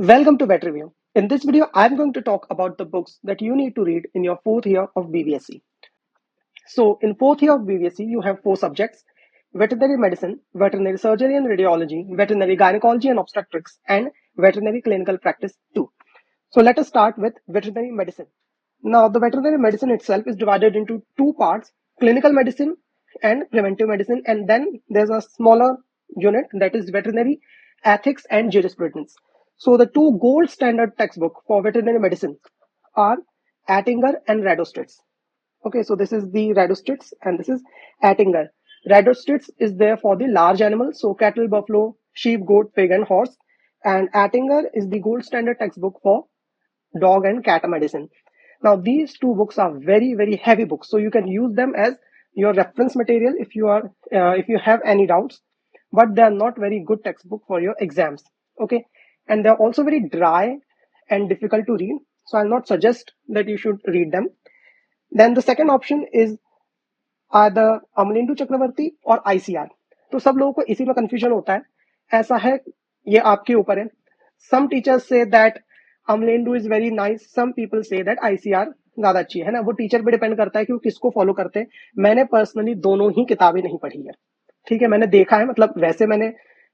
Welcome to Vet Review. In this video, I'm going to talk about the books that you need to read in your fourth year of BVSC. So, in fourth year of BVSC, you have four subjects: veterinary medicine, veterinary surgery and radiology, veterinary gynecology and obstetrics, and veterinary clinical practice 2. So, let us start with veterinary medicine. Now, the veterinary medicine itself is divided into two parts: clinical medicine and preventive medicine, and then there's a smaller unit that is veterinary ethics and jurisprudence. So, the two gold standard textbook for veterinary medicine are Attinger and Radostritz. Okay, so this is the Radostritz and this is Attinger. Radostritz is there for the large animals, so cattle, buffalo, sheep, goat, pig, and horse. And Attinger is the gold standard textbook for dog and cat medicine. Now, these two books are very, very heavy books, so you can use them as your reference material if you have any doubts. But they are not very good textbook for your exams. Okay, and they are also very dry and difficult to read. So I'll not suggest that you should read them. Then the second option is either Amalendu चक्रवर्ती और ICR. तो सब लोगों को इसी में confusion होता है. ऐसा है, ये आपके ऊपर है. Some teachers say that Amlendu is very nice. Some people say that ICR ज्यादा अच्छी है ना. वो टीचर पे डिपेंड करता है कि वो किसको फॉलो करते हैं. मैंने पर्सनली दोनों ही किताबें नहीं पढ़ी है. ठीक है, मैंने देखा है, मतलब वैसे मैंने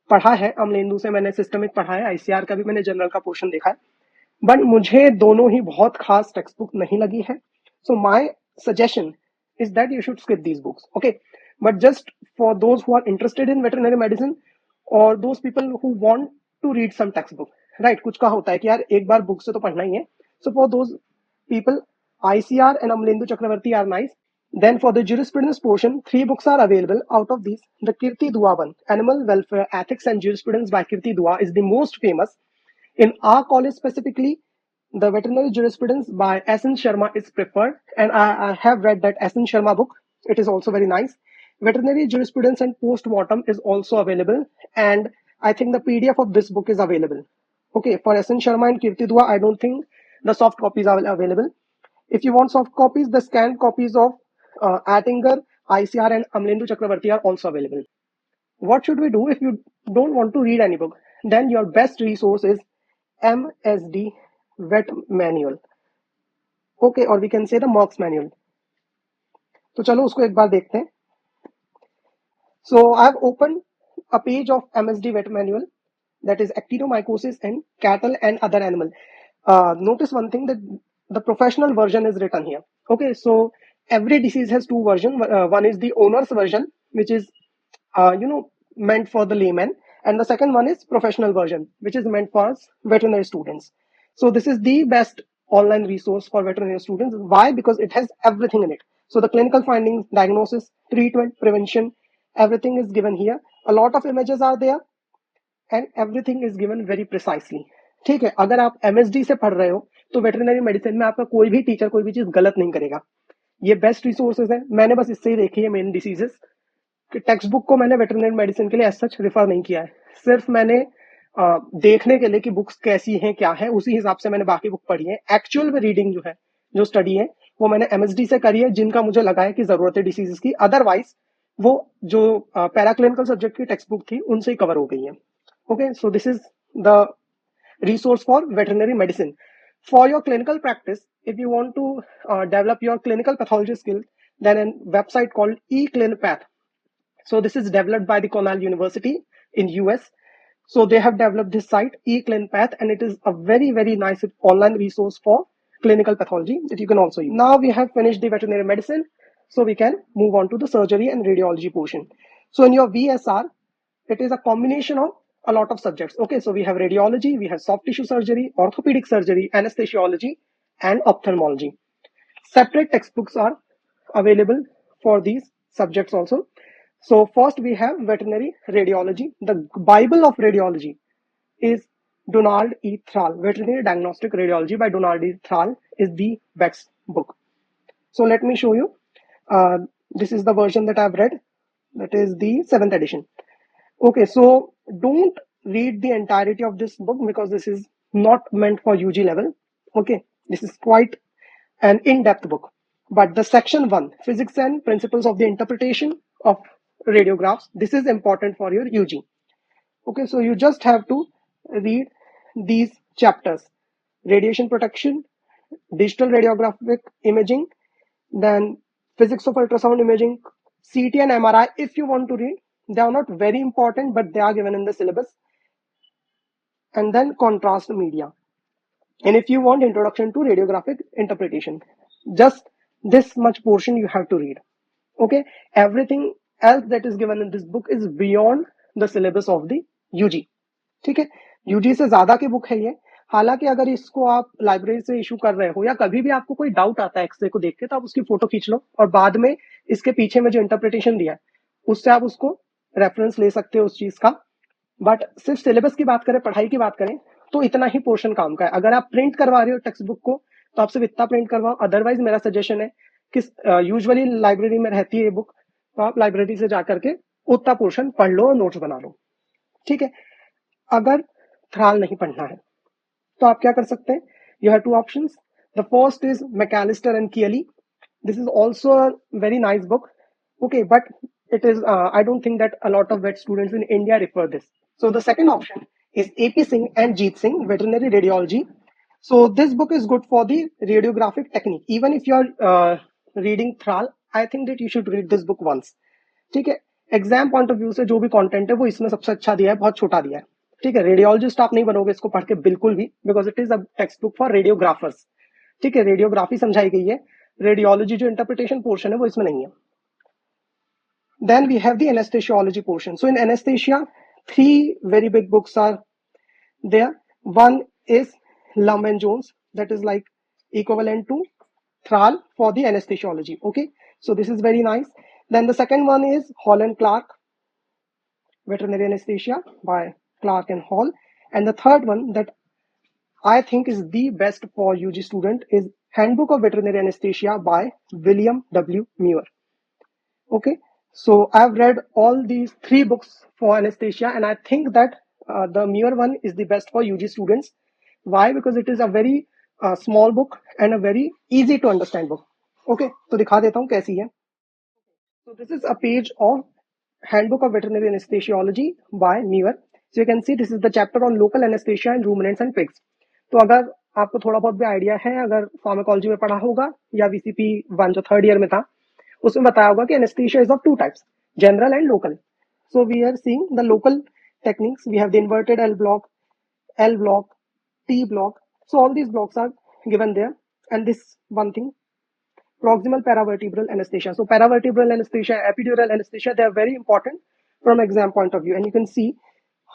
पढ़ा है. अमलेंदु से मैंने सिस्टमिक पढ़ा है, आईसीआर का भी मैंने जनरल का पोर्शन देखा है. बट मुझे दोनों ही बहुत खास टेक्स्ट बुक नहीं लगी है. So my suggestion is that you should skip these books. Okay, but just for those who are interested in veterinary medicine or those people who want to read some textbook, right? कुछ का होता है कि यार एक बार book से तो पढ़ना ही है. So for those people, ICR and Amlendu Chakravarti are nice. Then for the jurisprudence portion, three books are available. Out of these, the Kirti Dua one, Animal Welfare Ethics and Jurisprudence by Kirti Dua, is the most famous. In our college specifically, the veterinary jurisprudence by S.N. Sharma is preferred, and I have read that S.N. Sharma book. It is also very nice. Veterinary jurisprudence and post-mortem is also available, and I think the PDF of this book is available. Okay, for S.N. Sharma and Kirti Dua, I don't think the soft copies are available. If you want soft copies, the scanned copies of Attinger, ICR, and Amlendu Chakravarti are also available. What should we do if you don't want to read any book? Then your best resource is MSD Vet Manual. Okay, or we can say the Merck's Manual. तो चलो उसको एक बार देखते हैं. So I've opened a page of MSD Vet Manual, that is actinomycosis in cattle and other animal. Notice one thing, that the professional version is written here. Okay, so every disease has two versions. One is the owner's version, which is meant for the layman, and the second one is professional version, which is meant for us veterinary students. So this is the best online resource for veterinary students. Why? Because it has everything in it. So the clinical findings, diagnosis, treatment, prevention, everything is given here. A lot of images are there and everything is given very precisely. ठीक है, अगर आप MSD से पढ़ रहे हो तो veterinary medicine में आपका कोई भी टीचर कोई भी चीज गलत नहीं करेगा. ये बेस्ट रिसोर्सेज है. मैंने बस इससे ही देखी है मेन डिसीजेस. कि टेक्स्ट बुक को मैंने वेटरनरी मेडिसिन के लिए एज सच रेफर नहीं किया है. सिर्फ मैंने देखने के लिए कि बुक्स कैसी हैं, क्या है, उसी हिसाब से मैंने बाकी बुक पढ़ी है. एक्चुअल में रीडिंग जो है, जो स्टडी है, वो मैंने MSD से करी है, जिनका मुझे लगा है कि जरूरत है डिसीजेस की. अदरवाइज वो जो पैराक्लिनिकल सब्जेक्ट की टेक्स्ट बुक थी उनसे ही कवर हो गई है. Okay, so this is the resource for veterinary medicine. For your clinical practice, if you want to develop your clinical pathology skill, then a website called eClinPath. So this is developed by the Cornell University in US. So they have developed this site eClinPath, and it is a very, very nice online resource for clinical pathology that you can also use. Now we have finished the veterinary medicine, so we can move on to the surgery and radiology portion. So in your VSR, it is a combination of a lot of subjects. Okay, so we have radiology, we have soft tissue surgery, orthopedic surgery, anesthesiology, and ophthalmology. Separate textbooks are available for these subjects also. So first we have veterinary radiology. The Bible of radiology is Donald E. Thrall. Veterinary Diagnostic Radiology by Donald E. Thrall is the best book. So let me show you. This is the version that I've read. That is the 7th edition. Okay, so don't read the entirety of this book because this is not meant for UG level. Okay, this is quite an in-depth book. But the section 1, Physics and Principles of the Interpretation of Radiographs, this is important for your UG. Okay, so you just have to read these chapters: radiation protection, digital radiographic imaging, then physics of ultrasound imaging, CT and MRI. If you want to read, they are not very important, but they are given in the syllabus. And then contrast media. And if you want introduction to radiographic interpretation, just this much portion you have to read. Okay, everything else that is given in this book is beyond the syllabus of the UG. ठीक है, UG से ज्यादा की book है ये. हालांकि अगर इसको आप लाइब्रेरी से इशू कर रहे हो या कभी भी आपको कोई डाउट आता है एक्सरे को देख के, तो आप उसकी फोटो खींच लो और बाद में इसके पीछे में जो इंटरप्रिटेशन दिया है उससे आप उसको रेफरेंस ले सकते हो उस चीज का. बट सिर्फ सिलेबस की बात करें, पढ़ाई की बात करें, तो इतना ही पोर्शन काम का है. अगर आप प्रिंट करवा रहे हो टेक्स्ट बुक को तो आप सिर्फ इतना प्रिंट करवाओ. अदरवाइज मेरा सजेशन है कि यूजुअली लाइब्रेरी में रहती है ये बुक, तो आप लाइब्रेरी से जाकर के उतना पोर्शन पढ़ लो और नोट्स बना लो. ठीक है. अगर थ्राल नहीं पढ़ना है तो आप क्या कर सकते हैं? You have two options. The first is McAllister and Kiley. This is also a very nice book. Okay, but it is I don't think that a lot of vet students in India refer this. So the second option is AP Singh and Jeet Singh, veterinary radiology. So this book is good for the radiographic technique. Even if you are reading Thrall, I think that you should read this book once. ठीक है. Exam point of view से जो भी content है वो इसमें सबसे अच्छा दिया है, बहुत छोटा दिया है. ठीक है. रेडियोलॉजिस्ट आप नहीं बनोगे इसको पढ़ के बिल्कुल भी, because it is a text book for radiographers. ठीक है. रेडियोग्राफी समझाई गई है, रेडियोलॉजी जो इंटरप्रिटेशन पोर्शन है वो इसमें नहीं है. Then we have the anesthesiology portion. So in anesthesia, three very big books are there. One is Lum and Jones, that is like equivalent to Thrall for the anesthesiology. Okay, so this is very nice. Then the second one is Hall and Clark, veterinary anesthesia by Clark and Hall. And the third one that I think is the best for UG student is Handbook of Veterinary Anesthesia by William W. Muir. Okay, so I've read all these three books for anesthesia, and I think that the Muir one is the best for UG students. Why? Because it is a very small book and a very easy to understand book. Okay, तो दिखा देता हूँ कैसी है. So this is a page of Handbook of Veterinary Anesthesiology by Muir. So you can see this is the chapter on local anesthesia in ruminants and pigs. तो अगर आपको थोड़ा बहुत भी आइडिया है, अगर फार्माकोलॉजी में पढ़ा होगा या वीसीपी 1 जो थर्ड ईयर में था उसमें बताया होगा कि anaesthesia is of two types, general and local. So we are seeing the local techniques. We have the inverted L block, T block. So all these blocks are given there. And this one thing, proximal paravertebral anesthesia. So paravertebral anesthesia, epidural anesthesia, they are very important from exam point of view. And you can see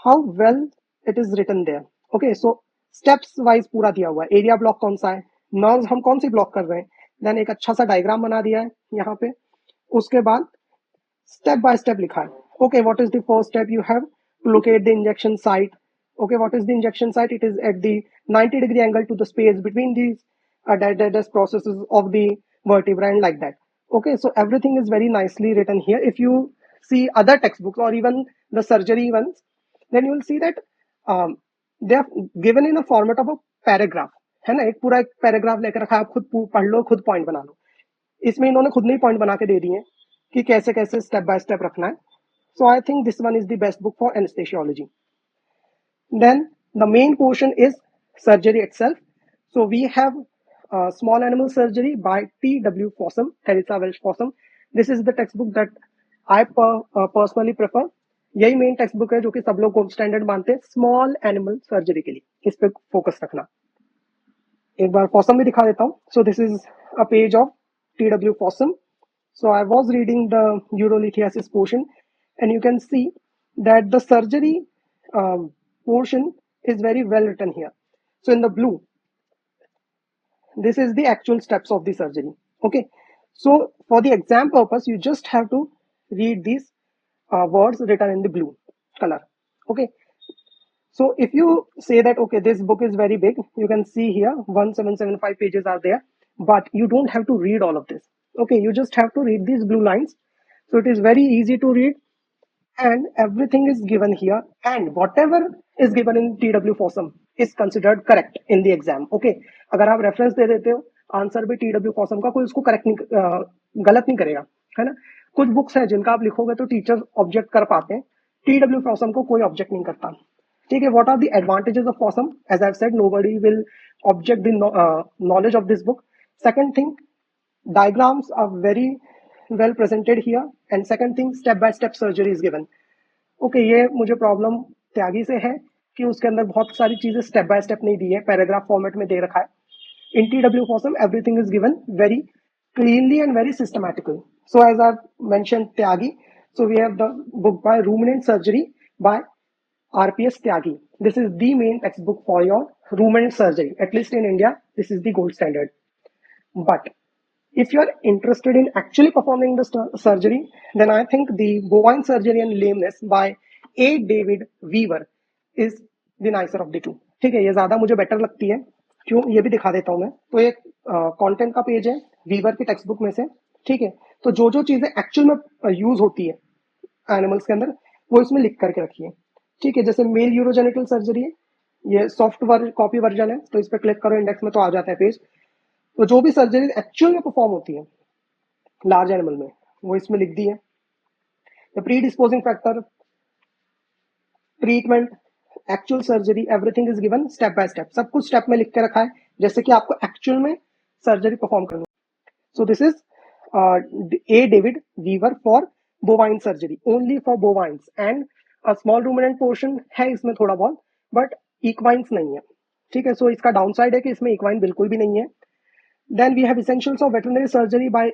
how well it is written there. Okay, so steps wise पूरा दिया हुआ है. Area block कौन सा है, nerves हम कौन C block कर रहे हैं, देन एक अच्छा सा डायग्राम बना दिया है यहाँ पे. उसके बाद स्टेप बाय स्टेप लिखा है. Okay, what is the first step? You have to locate the injection site. Okay, what is the injection site? It is at the 90-degree angle to the space between these dead processes of the vertebra and like that. Okay, so everything is very nicely written here. If you see other textbooks or even the surgery ones, then you will see that they are given in a format of a paragraph. है ना, एक पूरा एक paragraph लेकर रखा है, आप खुद पढ़ लो, खुद पॉइंट बना लो. इसमें इन्होंने खुद नहीं पॉइंट बना के दे दिए कि कैसे कैसे स्टेप बाय स्टेप रखना है. So I think this one is the best book for anaesthesiology. Then the main portion is surgery itself. So we have small animal surgery by T.W. Fossum, Theresa Welsh Fossum. This is the textbook that I personally prefer. यही main text book है जो कि सब लोग gold standard मानते हैं small animal surgery के लिए. इस पे फोकस रखना. एक बार फॉसम भी दिखा देता हूँ. So this is a page of T.W. Fossum. So I was reading the urolithiasis portion, and you can see that the surgery portion is very well written here. So in the blue, this is the actual steps of the surgery. Okay, so for the exam purpose, you just have to read these words written in the blue color. Okay, so if you say that okay, this book is very big, you can see here 1775 pages are there, but you don't have to read all of this. Okay, you just have to read these blue lines. So it is very easy to read, and everything is given here, and whatever is given in T.W. Fossum is considered correct in the exam. Okay, अगर आप reference दे देते हो, answer भी T.W. Fossum का कोई उसको correct नहीं गलत नहीं करेगा, है ना. कुछ बुक्स है जिनका आप लिखोगे तो टीचर ऑब्जेक्ट कर पाते हैं, T.W. Fossum को कोई ऑब्जेक्ट नहीं करता. ठीक है. What are the advantages of Fossum? As I've said, nobody will object the knowledge of this book. Second thing, diagrams are very well presented here. And second thing, step by step surgery is given. Okay, ये मुझे problem त्यागी से है कि उसके अंदर बहुत सारी चीजें स्टेप बाय स्टेप नहीं दी है, पैराग्राफ फॉर्मेट में दे रखा है. In TW Fossum, everything is given very cleanly and very systematically. So as I've mentioned Tyagi, so we have the book by Ruminant Surgery by RPS Tyagi. This is the main textbook for your ruminant surgery. At least in India, this is the gold standard. But if you are interested in actually performing the surgery, then I think the bovine surgery and lameness by A. David Weaver is the nicer of the two. ठीक है, ये ज्यादा मुझे better लगती है. क्यों, ये भी दिखा देता हूं मैं. तो एक कंटेंट का पेज है वीवर की टेक्स्ट बुक में से. ठीक है, तो जो जो चीजें एक्चुअल में यूज होती है एनिमल्स के अंदर, वो इसमें लिख करके रखी है. ठीक है, जैसे मेल यूरोजेनिटल सर्जरी है, ये सॉफ्ट कॉपी वर्जन है, तो इस पर क्लिक करो इंडेक्स में तो आ जाता है पेज. तो जो भी सर्जरी एक्चुअल में परफॉर्म होती है लार्ज एनिमल में, वो इसमें लिख दी है. The pre disposing factor, treatment, actual surgery, everything is given step by step. सब कुछ स्टेप में लिख के रखा है, जैसे कि आपको एक्चुअल में सर्जरी परफॉर्म करनी. So this is A. David Weaver for bovine surgery, only for bovines, and a small ruminant portion है इसमें थोड़ा बहुत, बट equines नहीं है. ठीक है, सो इसका डाउन साइड है कि इसमें equine बिल्कुल भी नहीं है. Then we have Essentials of Veterinary Surgery by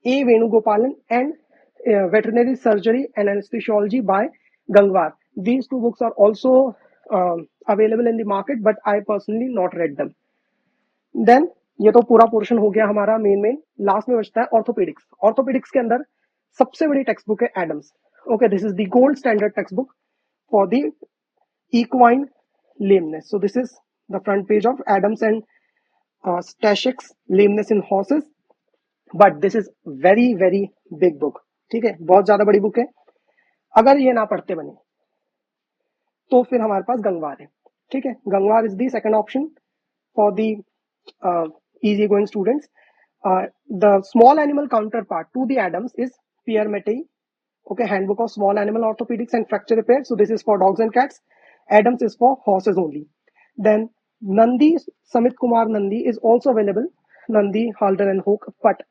A. Venugopalan and Veterinary Surgery and Anesthesiology by Gangwar. These two books are also available in the market, but I personally not read them. Then ये तो पूरा portion हो गया हमारा main. Last में बचता है orthopaedics. Orthopaedics के अंदर सबसे बड़ी टेक्स्ट बुक है Adams. Okay, this is the gold standard text book for the equine lameness. So this is the front page of Adams and Stashek's Lameness in Horses. But this is very very big book. ठीक है, बहुत ज्यादा बड़ी book है. अगर ये ना पढ़ते बने तो फिर हमारे पास गंगवार है. ठीक है, Gangwar is the second option for the easy going students. The small animal counterpart to the Adams is Pierre Mattei. Okay, Handbook of Small Animal Orthopedics and Fracture Repair. So this is for dogs and cats. Adams is for horses only. Then Nandi, Samit Kumar Nandi is also available. Nandi, Halder and Hook. But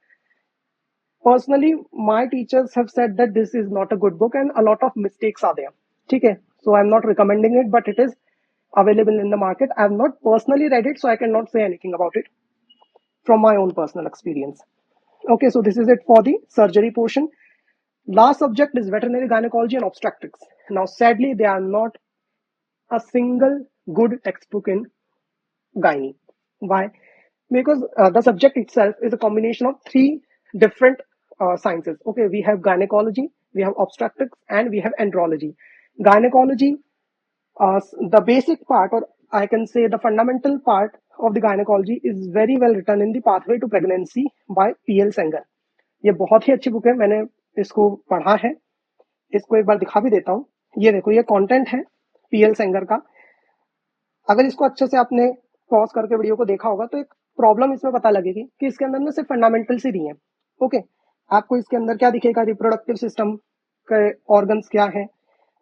personally, my teachers have said that this is not a good book and a lot of mistakes are there. Okay, so I'm not recommending it, but it is available in the market. I have not personally read it, so I cannot say anything about it from my own personal experience. Okay, so this is it for the surgery portion. Last subject is veterinary gynecology and obstetrics. Now, sadly, there are not a single good textbook in gynae. Why? Because the subject itself is a combination of three different sciences. Okay, we have gynecology, we have obstetrics, and we have andrology. Gynecology, the basic part, or I can say the fundamental part of the gynecology is very well written in the Pathway to Pregnancy by P.L. Sanger. ये बहुत ही अच्छी book है, मैंने इसको पढ़ा है. इसको एक बार दिखा भी देता हूँ. ये देखो, ये कंटेंट है पीएल सेंगर का. अगर इसको अच्छे से आपने पॉज करके वीडियो को देखा होगा तो एक प्रॉब्लम इसमें पता लगेगी कि इसके अंदर में सिर्फ फंडामेंटल्स ही दिए हैं. ओके, आपको इसके अंदर क्या दिखेगा, रिप्रोडक्टिव सिस्टम के ऑर्गन्स क्या है,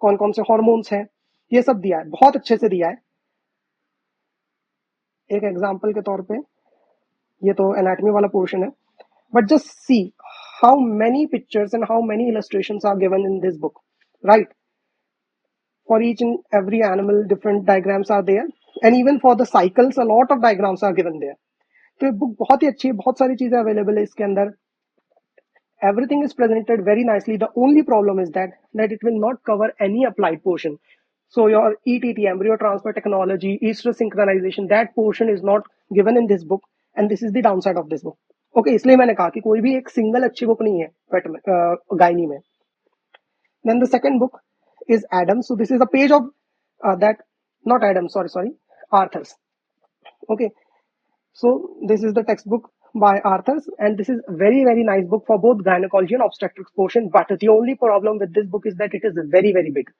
कौन कौन से हॉर्मोन्स हैं, ये सब दिया है, बहुत अच्छे से दिया है. एक एग्जाम्पल के तौर पे ये तो एनाटॉमी वाला पोर्शन है, but just see how many pictures and how many illustrations are given in this book, right? For each and every animal, different diagrams are there, and even for the cycles, a lot of diagrams are given there. तो ये book बहुत ही अच्छी है, बहुत सारी चीजें available है इसके अंदर. Everything is presented very nicely. The only problem is that it will not cover any applied portion. So your ETT, embryo transfer technology, estrus synchronization, that portion is not given in this book, and this is the downside of this book. Okay, इसलिए मैंने कहा कि कोई भी एक single अच्छी book नहीं है गायनी में. Then the second book is Adams. So this is a page of not Adams, sorry, Arthur's. Okay, so this is the textbook by Arthur's, and this is very very nice book for both gynecology and obstetrics portion. But the only problem with this book is that it is very very big.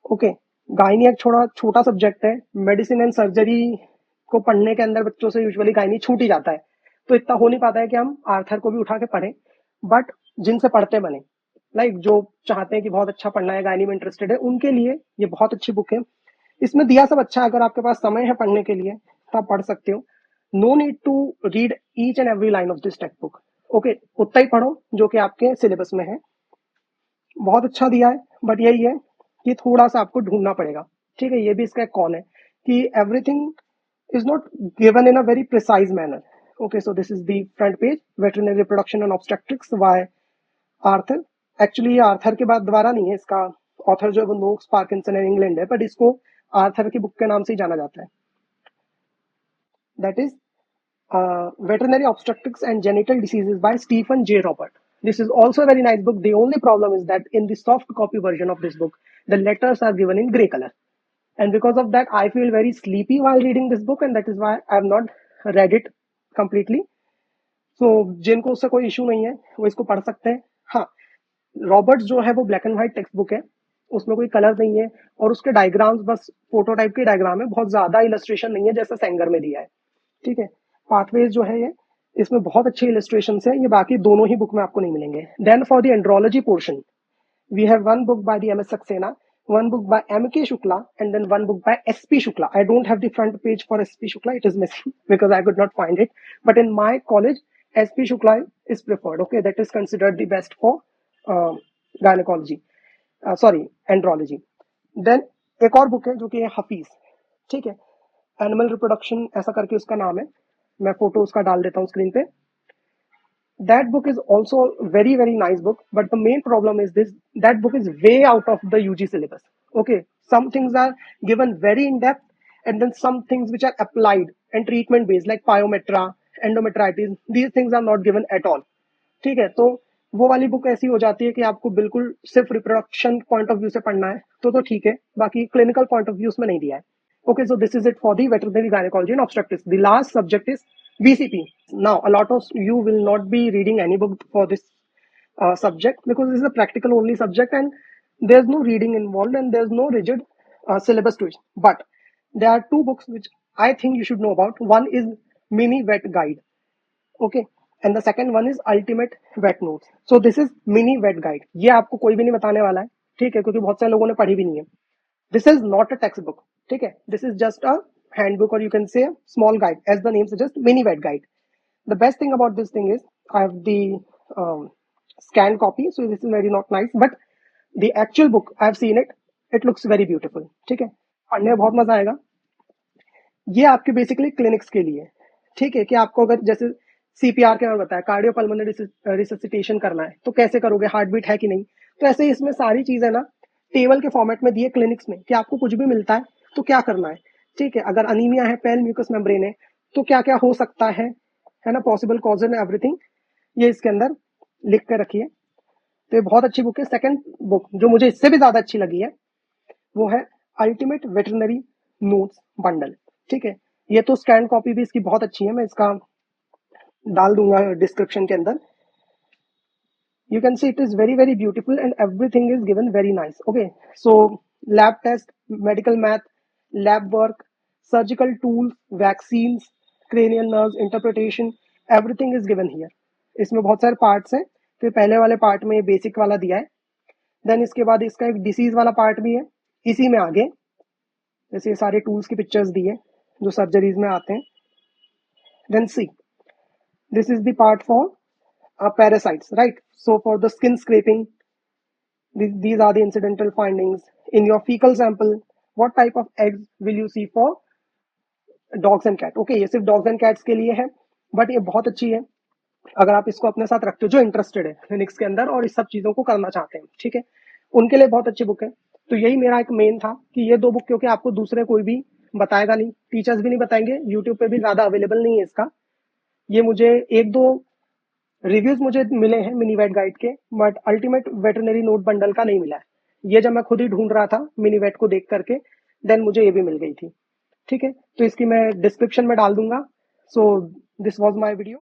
Okay, gynae एक छोटा subject है. Medicine and surgery को पढ़ने के अंदर बच्चों से usually gynae छूट ही जाता है, तो इतना हो नहीं पाता है कि हम आर्थर को भी उठा के पढ़ें. बट जिनसे पढ़ते बने, लाइक जो चाहते हैं कि बहुत अच्छा पढ़ना है, गायनी में इंटरेस्टेड है, उनके लिए ये बहुत अच्छी बुक है. इसमें दिया सब अच्छा है, अगर आपके पास समय है पढ़ने के लिए तो आप पढ़ सकते हो। No need to read each and every line of this text book. Okay, उतना ही पढ़ो जो कि आपके सिलेबस में है। बहुत अच्छा दिया है, बट यही है कि थोड़ा सा आपको ढूंढना पड़ेगा। ठीक है, ये भी इसका एक कॉन है कि everything is not given in a very precise manner. Okay, so this is the front page, veterinary reproduction and obstetrics by Arthur. Actually ये आर्थर के बाद द्वारा नहीं है, इसका ऑथर जो है वो नोक्स पार्किंसन एंड इंग्लैंड है, बट इसको आर्थर की बुक के नाम से ही जाना जाता है। That is veterinary obstetrics and genital diseases by Stephen J. Robert. This is also a very nice book. The only problem is that in the soft copy version of this book, the letters are given in gray color. And because of that, I feel very sleepy while reading this book, and that is why I have not read it completely. So, जिनको उससे कोई issue नहीं है वो इसको पढ़ सकते हैं। हाँ, रॉबर्ट्स जो है वो black and white text book है, उसमें कोई कलर नहीं है, और उसके डायग्राम्स बस फोटो टाइप के डायग्राम है, बहुत ज्यादा इलस्ट्रेशन नहीं है जैसा सेंगर में दिया है। ठीक है, पाथवेज जो है ये, इसमें बहुत अच्छे इलस्ट्रेशन है, ये बाकी दोनों ही बुक में आपको नहीं मिलेंगे। Then for the andrology portion we have one book by the MS Saxena, one book by MK Shukla, and then one book by SP Shukla. I don't have the front page for SP Shukla, it is missing because I could not find it. But in my college, SP Shukla is preferred. Okay, that is considered the best for gynecology. Sorry, andrology. Then एक और book है जो कि है हफीज। ठीक है, animal reproduction ऐसा करके उसका नाम है, मैं फोटो उसका डाल देता हूँ स्क्रीन पे। That book is also very nice book, but the main problem is this: that book is way out of the UG syllabus. Okay, some things are given very in depth, and then some things which are applied and treatment based like pyometra, endometritis, these things are not given at all. ठीक है, तो वो वाली book ऐसी हो जाती है कि आपको बिल्कुल सिर्फ रिप्रोडक्शन पॉइंट ऑफ व्यू से पढ़ना है तो ठीक है, बाकी क्लिनिकल पॉइंट ऑफ व्यू उसमें नहीं दिया है। Okay, so this is it for the veterinary gynecology and obstetrics. The last subject is VCP. Now, a lot of you will not be reading any book for this subject because this is a practical only subject and there's no reading involved and there's no rigid syllabus to it. But there are two books which I think you should know about. One is Mini Vet Guide. Okay, and the second one is Ultimate Vet Notes. So this is Mini Vet Guide. ये आपको कोई भी नहीं बताने वाला है, ठीक है, क्योंकि बहुत सारे लोगों ने पढ़ी भी नहीं है। This is not a textbook. ठीक है, this is just a handbook or you can say a small guide, as the name suggests, mini vet guide. The best thing about this thing is I have the scanned copy, so this is very not nice, but the actual book I have seen it, it looks very beautiful. ठीक है, पढ़ने में बहुत मजा आएगा। ये आपके basically clinics के लिए, ठीक है, कि आपको अगर जैसे सीपीआर के बारे में बताया, कार्डियो पल्मोनरी रिससिटेशन करना है तो कैसे करोगे, हार्ट बीट है कि नहीं, तो ऐसे ही इसमें सारी चीजें ना टेबल के फॉर्मेट में दिए क्लिनिक्स में कि आपको कुछ भी मिलता है तो क्या करना है। ठीक है, अगर अनीमिया है, पेल म्यूकस मेम्ब्रेन है, तो क्या क्या हो सकता है ना, पॉसिबल कॉज एंड एवरीथिंग, ये इसके अंदर लिख के रखिए। तो ये बहुत अच्छी बुक है। सेकंड बुक जो मुझे इससे भी ज्यादा अच्छी लगी है वो है अल्टीमेट वेटरनरी नोट्स बंडल। ठीक है, ये तो स्कैन कॉपी भी इसकी बहुत अच्छी है, मैं इसका डाल दूंगा डिस्क्रिप्शन के अंदर। You can see it is very beautiful and everything is given very nice. Okay, so lab test, medical math, lab work, surgical tools, vaccines, cranial nerves, interpretation, everything is given here. इसमें बहुत सारे parts हैं। फिर पहले वाले part में basic वाला दिया है, देन इसके बाद इसका एक डिसीज वाला पार्ट भी है। इसी में आगे जैसे ये सारे टूल्स की पिक्चर्स दी है जो सर्जरीज में आते हैं। Then see this is the part for parasites, right? So for the skin scraping, these are the incidental findings. In your fecal sample, what type of eggs will you see for dogs and cats? Okay, ये सिर्फ dogs and cats के लिए है, but ये बहुत अच्छी है अगर आप इसको अपने साथ रखते हो जो इंटरेस्टेड है क्लिनिक्स के अंदर और इस सब चीजों को करना चाहते हैं। ठीक है, उनके लिए बहुत अच्छी बुक है। तो यही मेरा एक मेन था कि ये दो बुक, क्योंकि आपको दूसरे कोई भी बताएगा नहीं, टीचर्स भी नहीं बताएंगे, यूट्यूब पे भी ज्यादा अवेलेबल नहीं है इसका। ये मुझे एक दो रिव्यूज मुझे मिले हैं मिनी वेट गाइड के, but ultimate veterinary note bundle का नहीं मिला है। ये जब मैं खुद ही ढूंढ रहा था मिनी वेट को देख करके, देन मुझे ये भी मिल गई थी। ठीक है, तो इसकी मैं डिस्क्रिप्शन में डाल दूंगा। So this was my video.